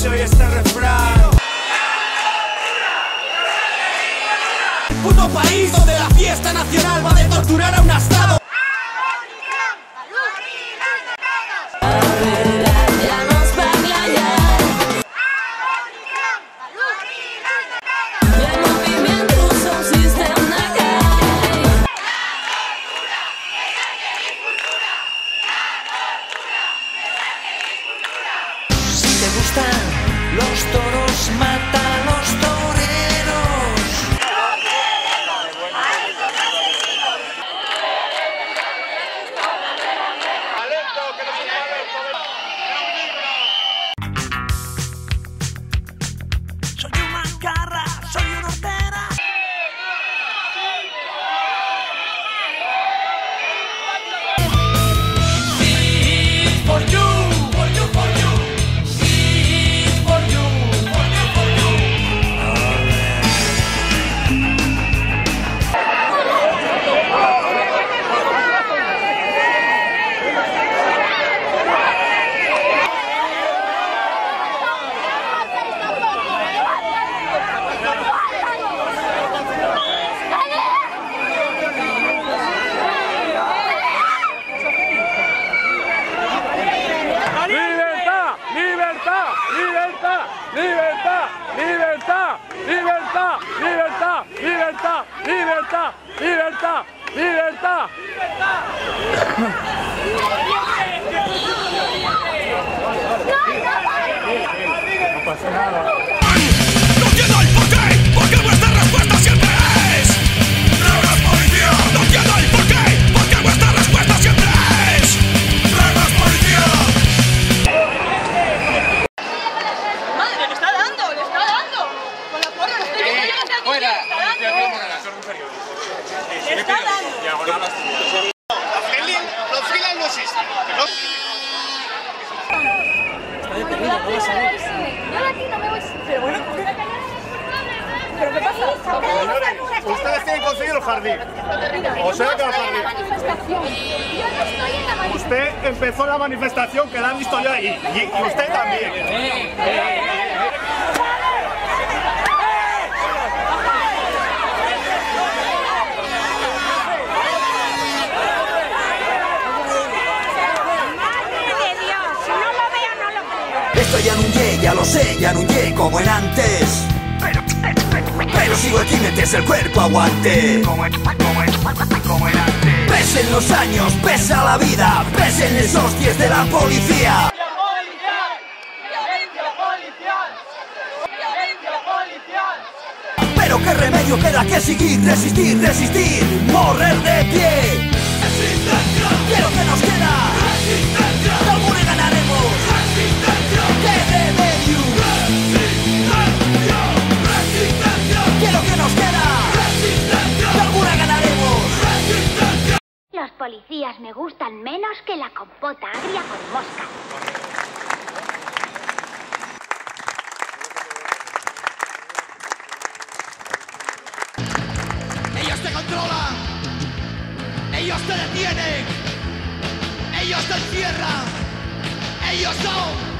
se oye este refrán. Puto país donde la fiesta nacional va de torturar a un astado. Los toros matan los toreros. Soy una garra, soy una hortera. For you. ¡Libertad! ¡Libertad! ¡Libertad! ¡Libertad! ¡Libertad! ¡Libertad! ¡Libertad! ¡Libertad! No pasa nada. ¡No entiendo el porqué! Porque vuestra respuesta siempre es ¡Reglas policía! ¡No entiendo el porqué! Porque vuestra respuesta siempre es ¡Reglas policía! ¡Madre, le está dando! ¡Le está dando! Con la porra, lo estoy viendo yo desde aquí. ¡Fuera! ¡Le está dando! ¡Le está dando! Los freelance no existen. Está detenido, no va a salir. Yo aquí no me voy. Pero bueno, ¿pero qué pasa? Señores, ustedes tienen que conseguir el jardín. O sea que el jardín. Yo no estoy en la manifestación. Usted empezó la manifestación que la han visto ya y usted también. Esto ya no lle, ya lo sé, ya no lle como en antes. Pero sigo aquí mientras el cuerpo aguante. Como en antes. Pesen los años, pesa la vida, pesen los hostias de la policía. Pero qué remedio queda que seguir, resistir, resistir, morrer de pie. Quiero que nos queda. De alguna ganaremos. ¡Qué remedio! Quiero que nos queda. De alguna ganaremos. Los policías me gustan menos que la compota agria con moscas. Ellos te controlan, ellos te detienen, ellos te encierran, ellos son